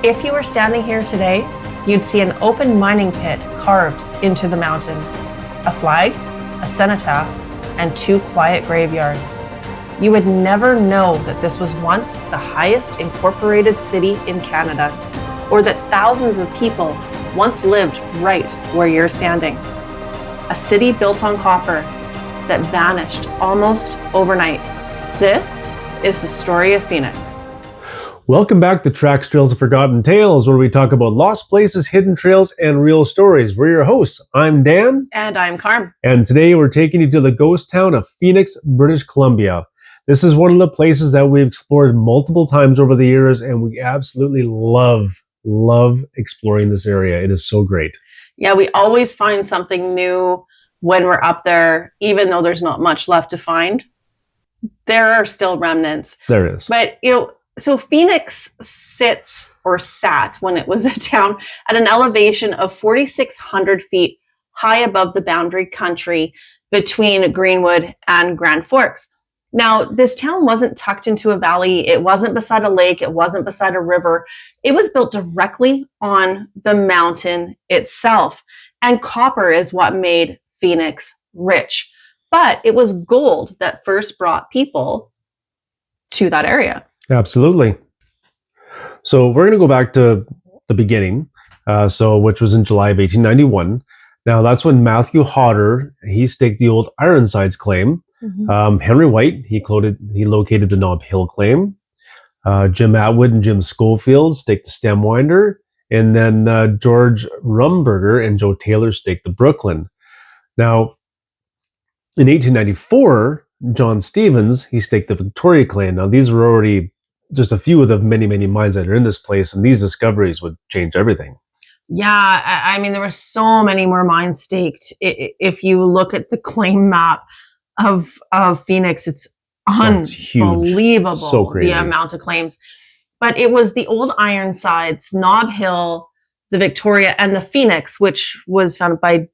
If you were standing here today, you'd see an open mining pit carved into the mountain, a flag, a cenotaph, and 2 quiet graveyards. You would never know that this was once the highest incorporated city in Canada, or that thousands of people once lived right where you're standing. A city built on copper that vanished almost overnight. This is the story of Phoenix. Welcome back to Tracks, Trails, and Forgotten Tales, where we talk about lost places, hidden trails, and real stories. We're your hosts. I'm Dan. And I'm Carm. And today we're taking you to the ghost town of Phoenix, British Columbia. This is one of the places that we've explored multiple times over the years, and we absolutely love exploring this area. It is so great. Yeah, we always find something new when we're up there, even though there's not much left to find. There are still remnants. There is. But, so Phoenix sat when it was a town at an elevation of 4,600 feet high above the boundary country between Greenwood and Grand Forks. Now, this town wasn't tucked into a valley. It wasn't beside a lake. It wasn't beside a river. It was built directly on the mountain itself. And copper is what made Phoenix rich. But it was gold that first brought people to that area. Absolutely. So we're going to go back to the beginning, which was in July of 1891. Now, that's when Matthew Hodder, he staked the old Ironsides claim. Mm-hmm. Henry White, he located the Nob Hill claim. Jim Atwood and Jim Schofield staked the Stemwinder. And then George Rumberger and Joe Taylor staked the Brooklyn. Now, in 1894, John Stevens, he staked the Victoria claim. Now, these were already just a few of the many, many mines that are in this place, and these discoveries would change everything. Yeah, I mean, there were so many more mines staked. If you look at the claim map of Phoenix, it's unbelievable, so crazy. The amount of claims. But it was the old Ironsides, Nob Hill, the Victoria, and the Phoenix, which was founded by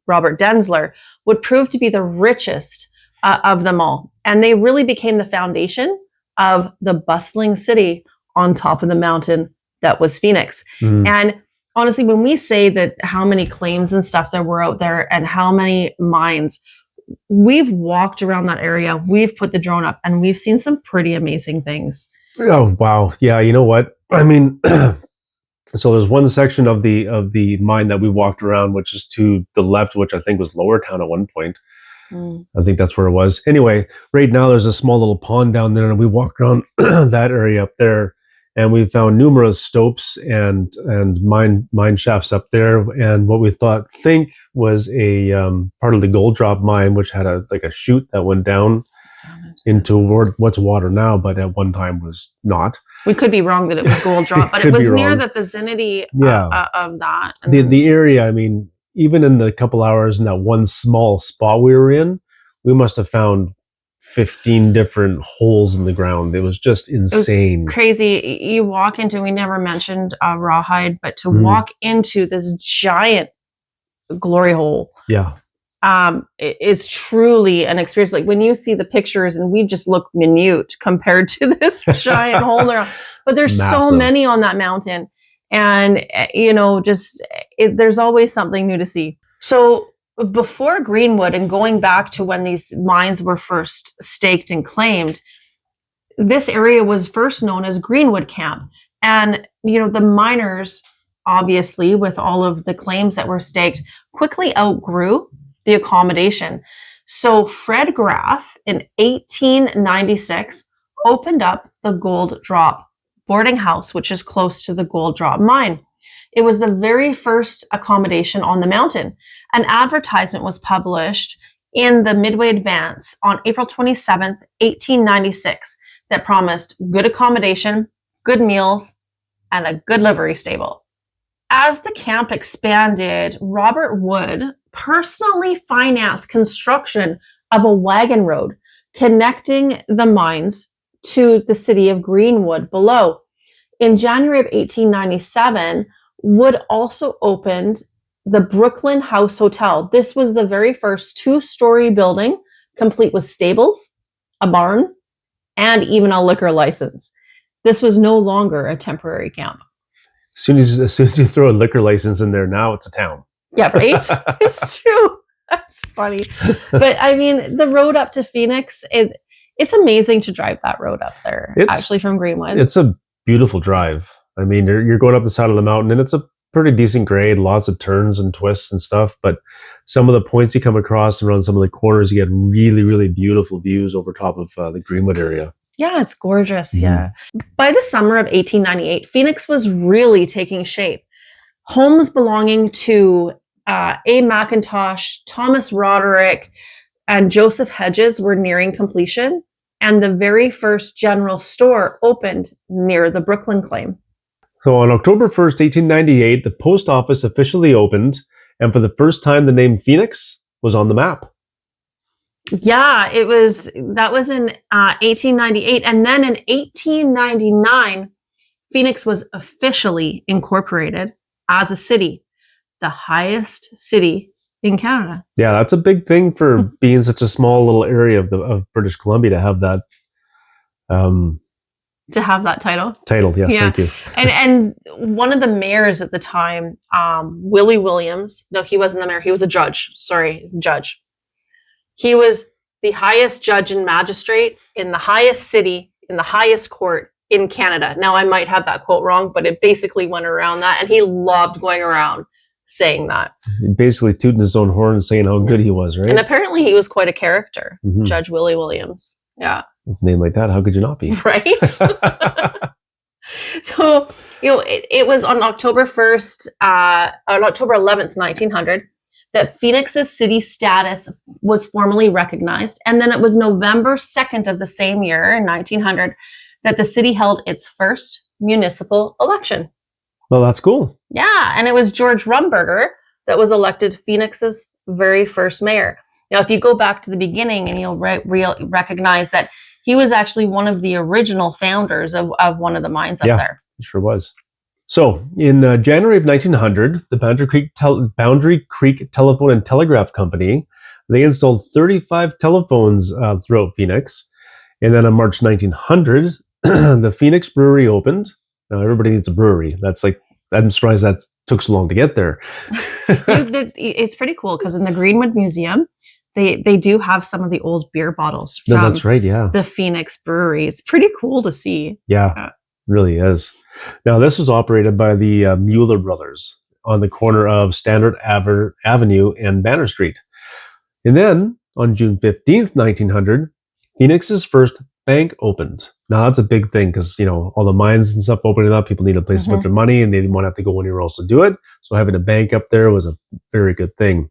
Robert Denzler, would prove to be the richest of them all. And they really became the foundation of the bustling city on top of the mountain that was Phoenix. Mm. And honestly, when we say that how many claims and stuff there were out there and how many mines, we've walked around that area, we've put the drone up, and we've seen some pretty amazing things. Oh, wow. Yeah, you know what? I mean, so there's one section of the mine that we walked around, which is to the left, which I think was Lower Town at one point. I think that's where it was. Anyway, right now there's a small little pond down there, and we walked around that area up there, and we found numerous stopes and mine shafts up there. And what we think was a part of the gold drop mine, which had a chute that went down into what's water now, but at one time was not. We could be wrong that it was gold drop, but it was near the vicinity of that. The area, I mean, even in the couple hours in that one small spot we were in, we must have found 15 different holes in the ground. It was just insane. It was crazy. You walk into, we never mentioned Rawhide, but to walk into this giant glory hole. Yeah. It's truly an experience. Like when you see the pictures, and we just look minute compared to this giant hole there, but there's massive. So many on that mountain. And, there's always something new to see. So before Greenwood, and going back to when these mines were first staked and claimed, this area was first known as Greenwood Camp. And, the miners, obviously, with all of the claims that were staked, quickly outgrew the accommodation. So Fred Graff in 1896 opened up the Gold Drop boarding house, which is close to the Gold Drop mine. It was the very first accommodation on the mountain. An advertisement was published in the Midway Advance on April 27th, 1896, that promised good accommodation, good meals, and a good livery stable. As the camp expanded, Robert Wood personally financed construction of a wagon road connecting the mines to the city of Greenwood below. In January of 1897, Wood also opened the Brooklyn House Hotel. This was the very first 2-story building, complete with stables, a barn, and even a liquor license. This was no longer a temporary camp. As soon as you throw a liquor license in there, now it's a town. Yeah, right? It's true. That's funny. But I mean, the road up to Phoenix, it's amazing to drive that road up there, actually, from Greenwood. It's a beautiful drive. I mean, you're going up the side of the mountain, and it's a pretty decent grade, lots of turns and twists and stuff. But some of the points you come across around some of the corners, you get really, really beautiful views over top of the Greenwood area. Yeah, it's gorgeous. Yeah. By the summer of 1898, Phoenix was really taking shape. Homes belonging to A. McIntosh, Thomas Roderick, and Joseph Hedges were nearing completion, and the very first general store opened near the Brooklyn claim. So on October 1st, 1898, the post office officially opened, and for the first time, the name Phoenix was on the map. Yeah, that was in 1898. And then in 1899, Phoenix was officially incorporated as a city, the highest city in Canada. Yeah, that's a big thing for being such a small little area of British Columbia to have that. To have that title. Title, yes, Yeah. thank you. And one of the mayors at the time, Willie Williams, no, he wasn't the mayor, he was a judge. Judge. He was the highest judge and magistrate in the highest city, in the highest court in Canada. Now, I might have that quote wrong, but it basically went around that, and he loved going around saying that. Basically tooting his own horn and saying how good he was, right? And apparently he was quite a character, Judge Willie Williams. Yeah. With a name like that, how could you not be? Right? So, it was on October 1st, on October 11th, 1900, that Phoenix's city status was formally recognized. And then it was November 2nd of the same year, in 1900, that the city held its first municipal election. Well, that's cool. Yeah, and it was George Rumberger that was elected Phoenix's very first mayor. Now, if you go back to the beginning, and you'll recognize that he was actually one of the original founders of one of the mines up there. He sure was. So, in January of 1900, the Boundary Creek Telephone and Telegraph Company, they installed 35 telephones throughout Phoenix. And then on March 1900, the Phoenix Brewery opened. Now, everybody needs a brewery. I'm surprised that took so long to get there. It's pretty cool because in the Greenwood Museum, they do have some of the old beer bottles from that's right, yeah. the Phoenix Brewery. It's pretty cool to see. Yeah, it really is. Now, this was operated by the Mueller brothers on the corner of Standard Avenue and Banner Street. And then, on June 15th, 1900, Phoenix's first bank opened. Now, that's a big thing because, all the mines and stuff opening up, people need a place to put their money, and they didn't want to have to go anywhere else to do it. So having a bank up there was a very good thing.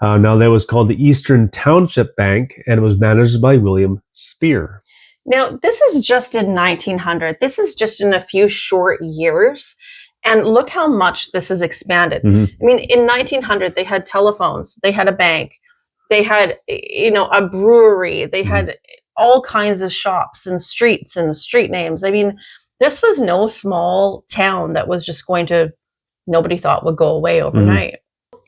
Now, that was called the Eastern Township Bank, and it was managed by William Spear. Now, this is just in 1900. This is just in a few short years. And look how much this has expanded. I mean, in 1900, they had telephones, they had a bank, they had, a brewery, they had all kinds of shops and streets and street names. I mean, this was no small town that was just nobody thought would go away overnight.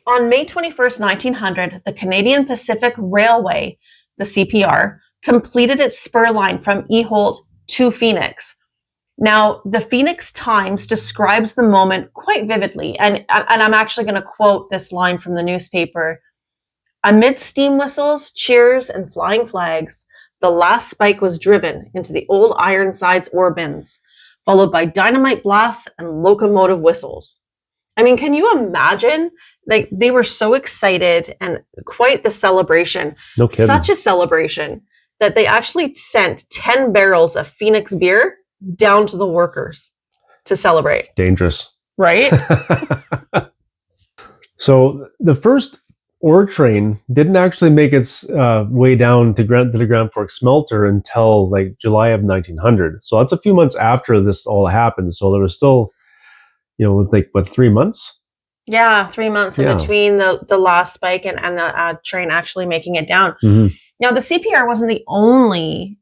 On May 21st, 1900, the Canadian Pacific Railway, the CPR, completed its spur line from Eholt to Phoenix. Now, the Phoenix Times describes the moment quite vividly, and I'm actually going to quote this line from the newspaper. Amid steam whistles, cheers, and flying flags, the last spike was driven into the old Ironsides ore bins, followed by dynamite blasts and locomotive whistles. I mean, can you imagine? They were so excited, and quite the celebration. No kidding. Such a celebration that they actually sent 10 barrels of Phoenix beer down to the workers to celebrate. Dangerous. Right? So the first ore train didn't actually make its way down to the Grand Forks smelter until July of 1900. So that's a few months after this all happened. So there was still, 3 months? Yeah, 3 months in between the last spike and the train actually making it down. Now, the CPR wasn't the only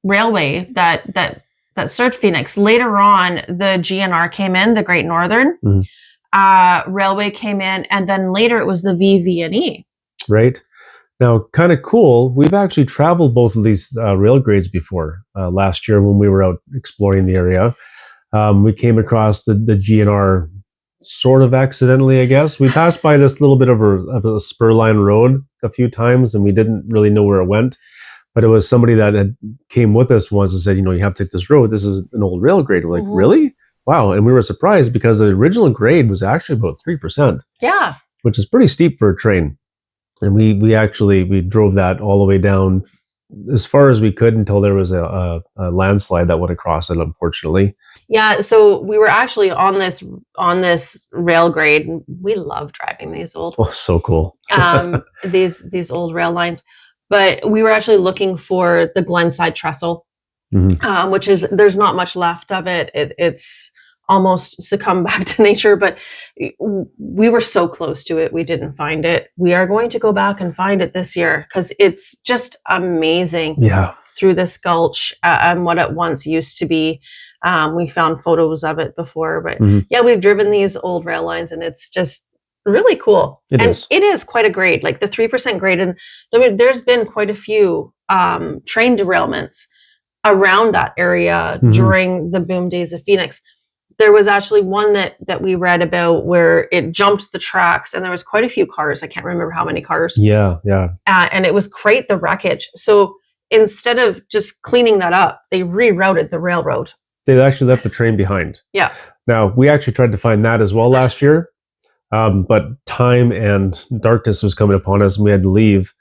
railway that served Phoenix. Later on, the GNR came in, the Great Northern Railway came in, and then later it was the VV&E. Right. Now, kind of cool, we've actually traveled both of these rail grades before. Last year when we were out exploring the area, we came across the GNR sort of accidentally, I guess. We passed by this little bit of a spur line road a few times, and we didn't really know where it went. But it was somebody that had came with us once and said, you have to take this road. This is an old rail grade. We're like, really? Wow. And we were surprised because the original grade was actually about 3%. Yeah. Which is pretty steep for a train. And we drove that all the way down as far as we could until there was a landslide that went across it, unfortunately. Yeah, so we were actually on this rail grade. We love driving these old. Oh, so cool. These old rail lines. But we were actually looking for the Glenside Trestle, which is, there's not much left of it. It's almost succumbed back to nature, but we were so close to it. We didn't find it. We are going to go back and find it this year because it's just amazing. Yeah. Through this gulch and what it once used to be. We found photos of it before, but yeah, we've driven these old rail lines and it's just really cool. It is quite a grade, like the 3% grade. And I mean, there's been quite a few train derailments around that area during the boom days of Phoenix. There was actually one that we read about where it jumped the tracks and there was quite a few cars. I can't remember how many cars. Yeah. And it was quite the wreckage. So instead of just cleaning that up, they rerouted the railroad. They actually left the train behind. Yeah. Now, we actually tried to find that as well last year, but time and darkness was coming upon us and we had to leave.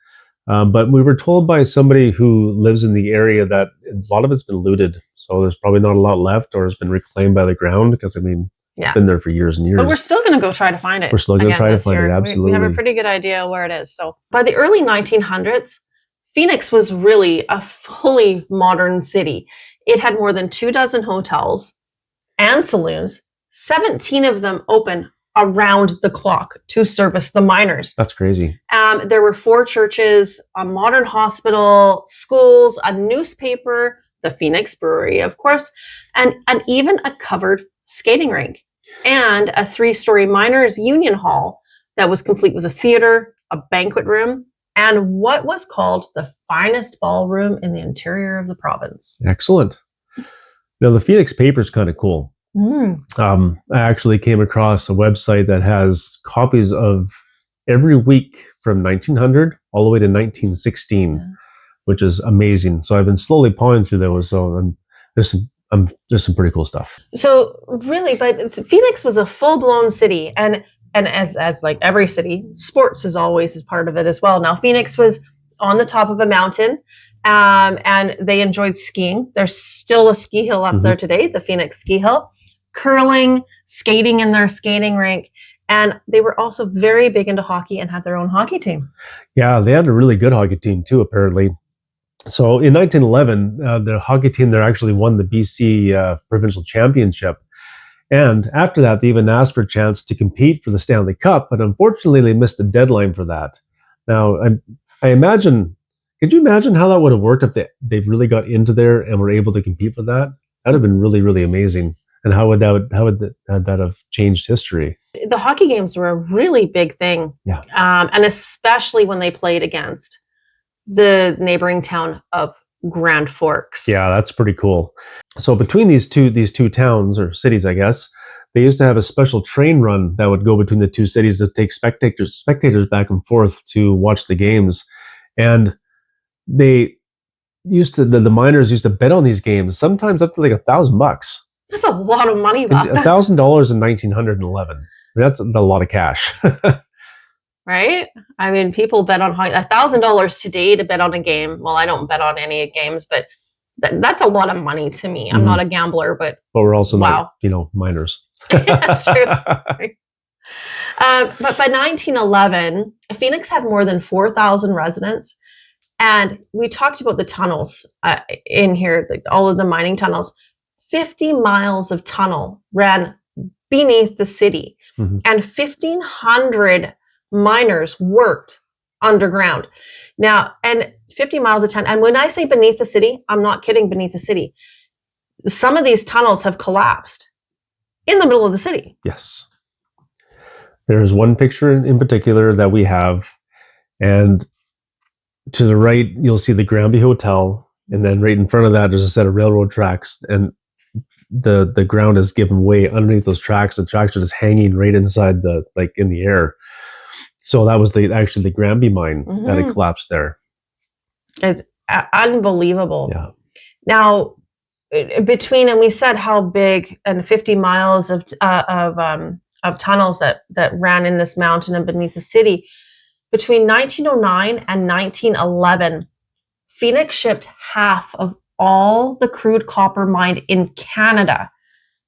But we were told by somebody who lives in the area that a lot of it's been looted. So there's probably not a lot left or it's been reclaimed by the ground because, I mean, it's been there for years and years. But we're still going to go try to find it. We're still going to try to find it, absolutely. We have a pretty good idea where it is. So by the early 1900s, Phoenix was really a fully modern city. It had more than 24 hotels and saloons, 17 of them open around the clock to service the miners. That's crazy. There were 4 churches, a modern hospital, schools, a newspaper, the Phoenix Brewery, of course, and even a covered skating rink and a 3-story miners' union hall that was complete with a theater, a banquet room, and what was called the finest ballroom in the interior of the province. Excellent. Now, the Phoenix paper is kind of cool. I actually came across a website that has copies of every week from 1900 all the way to 1916, which is amazing. So I've been slowly pawing through those. So there's some pretty cool stuff. So really, but Phoenix was a full-blown city, and as like every city, sports is always a part of it as well. Now, Phoenix was on the top of a mountain, and they enjoyed skiing. There's still a ski hill up there today, the Phoenix Ski Hill. Curling, skating in their skating rink, and they were also very big into hockey and had their own hockey team. Yeah, they had a really good hockey team too, apparently. So in 1911, the hockey team there actually won the BC provincial championship. And after that, they even asked for a chance to compete for the Stanley Cup, but unfortunately, they missed the deadline for that. Now, I imagine, could you imagine how that would have worked if they really got into there and were able to compete for that? That would have been really, really amazing. And how would that have changed history? The hockey games were a really big thing. Yeah. And especially when they played against the neighboring town of Grand Forks. Yeah, that's pretty cool. So between these two towns or cities, I guess, they used to have a special train run that would go between the two cities to take spectators back and forth to watch the games. And they used to the miners used to bet on these games, sometimes up to like $1,000. That's a lot of money. $1,000 in 1911. That's a lot of cash. Right? I mean, people bet on $1,000 today to bet on a game. Well, I don't bet on any games, but that's a lot of money to me. I'm not a gambler, but we're also not, miners. That's true. But by 1911, Phoenix had more than 4,000 residents. And we talked about the tunnels in here, like all of the mining tunnels. 50 miles of tunnel ran beneath the city, and 1,500 miners worked underground. Now, and 50 miles of tunnel. And when I say beneath the city, I'm not kidding, beneath the city. Some of these tunnels have collapsed in the middle of the city. Yes. There is one picture in particular that we have, and to the right, you'll see the Granby Hotel, and then right in front of that, there's a set of railroad tracks, and the ground is given way underneath those tracks. The tracks are just hanging right inside in the air. So that was actually the Granby mine that had collapsed there. It's unbelievable. Yeah. Now, between, and we said how big, and 50 miles of tunnels that ran in this mountain and beneath the city. Between 1909 and 1911, Phoenix shipped half of all the crude copper mined in Canada,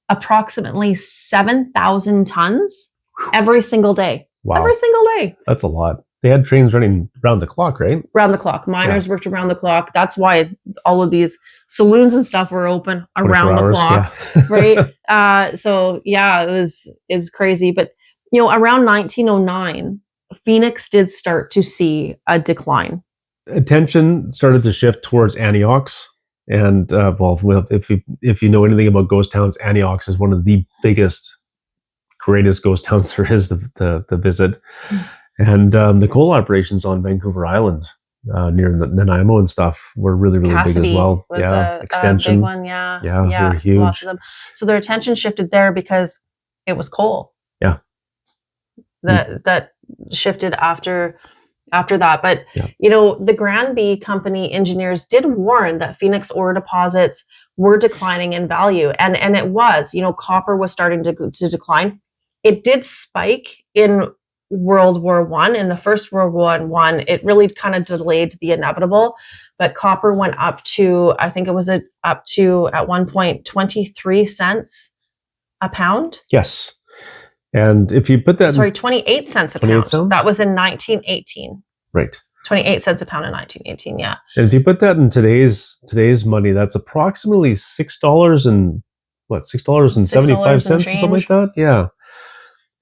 approximately 7,000 tons every single day. Wow. Every single day. That's a lot. They had trains running round the clock, right? Round the clock. Miners worked around the clock. That's why all of these saloons and stuff were open around the clock, right? So yeah, it's crazy. But around 1909, Phoenix did start to see a decline. Attention started to shift towards Antiochs, and if you know anything about ghost towns, Antiochs is one of the greatest ghost towns there is to visit. And the coal operations on Vancouver Island near Nanaimo and stuff were really Cassidy big as well. Was Extension. a big one. Yeah, they were huge. Lots of them. So their attention shifted there because it was coal. Yeah. That shifted after that. But the Granby Company engineers did warn that Phoenix ore deposits were declining in value, and it was. Copper was starting to decline. It did spike in World War I. In the First World War I, it really kind of delayed the inevitable, but copper went up to, I think it was up to at one point 23 cents a pound. Yes. And if you put that 28 cents a pound. That was in 1918. Right. 28 cents a pound in 1918, yeah. And if you put that in today's money, that's approximately $6 and $6.75 or something like that. Yeah.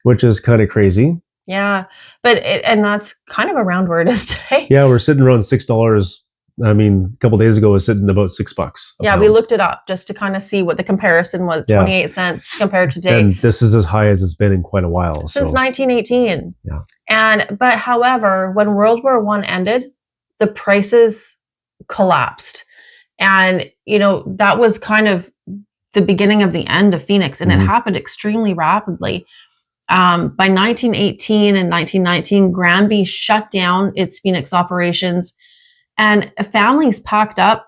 Which is kind of crazy. Yeah. And that's kind of around where it is today. Yeah, we're sitting around $6. I mean, a couple of days ago, it was sitting about $6. Yeah, we looked it up just to kind of see what the comparison was. 28 cents compared to today. And this is as high as it's been in quite a while. Since 1918. Yeah. But however, when World War I ended, the prices collapsed. And, that was kind of the beginning of the end of Phoenix. And it happened extremely rapidly. By 1918 and 1919, Granby shut down its Phoenix operations, and families packed up,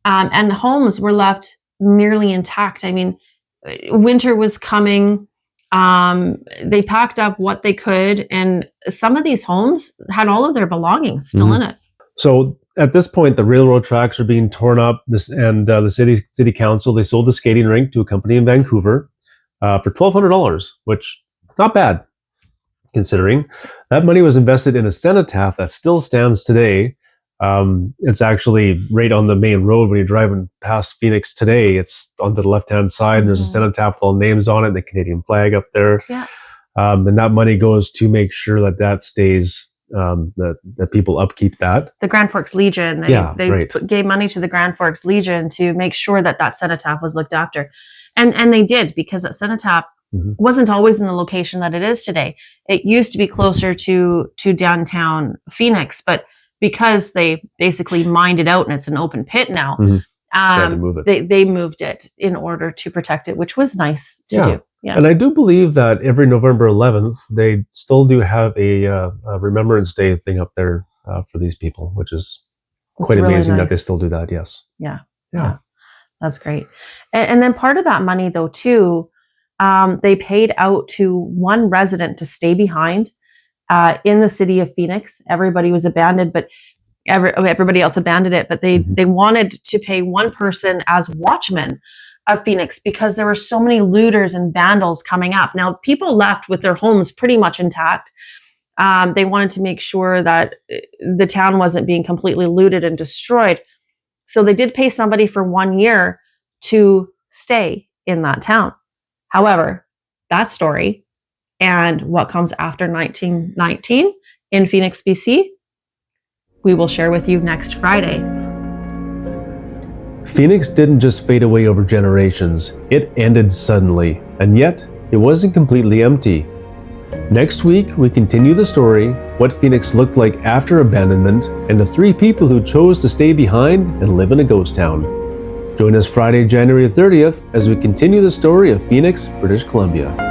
and homes were left nearly intact. I mean, winter was coming. They packed up what they could, and some of these homes had all of their belongings still in it. So at this point, the railroad tracks are being torn up. The city council, they sold the skating rink to a company in Vancouver for $1,200, which not bad, considering that money was invested in a cenotaph that still stands today. It's actually right on the main road when you're driving past Phoenix today. It's on the left-hand side. There's a cenotaph with all names on it, the Canadian flag up there. Yeah. And that money goes to make sure that stays, that people upkeep that. The Grand Forks Legion, they gave money to the Grand Forks Legion to make sure that cenotaph was looked after. And they did, because that cenotaph wasn't always in the location that it is today. It used to be closer to downtown Phoenix, but because they basically mined it out and it's an open pit now, they moved it in order to protect it, which was nice to do. Yeah. And I do believe that every November 11th, they still do have a Remembrance Day thing up there for these people, which is quite really amazing that they still do that. Yes. Yeah. That's great. And then part of that money, though, too, they paid out to one resident to stay behind in the city of Phoenix. Everybody was abandoned, but everybody else abandoned it. But they wanted to pay one person as watchman of Phoenix because there were so many looters and vandals coming up. Now, people left with their homes pretty much intact. They wanted to make sure that the town wasn't being completely looted and destroyed. So they did pay somebody for 1 year to stay in that town. However, that story and what comes after 1919 in Phoenix, BC, we will share with you next Friday. Phoenix didn't just fade away over generations, it ended suddenly, and yet it wasn't completely empty. Next week, we continue the story, what Phoenix looked like after abandonment, and the 3 people who chose to stay behind and live in a ghost town. Join us Friday, January 30th as we continue the story of Phoenix, British Columbia.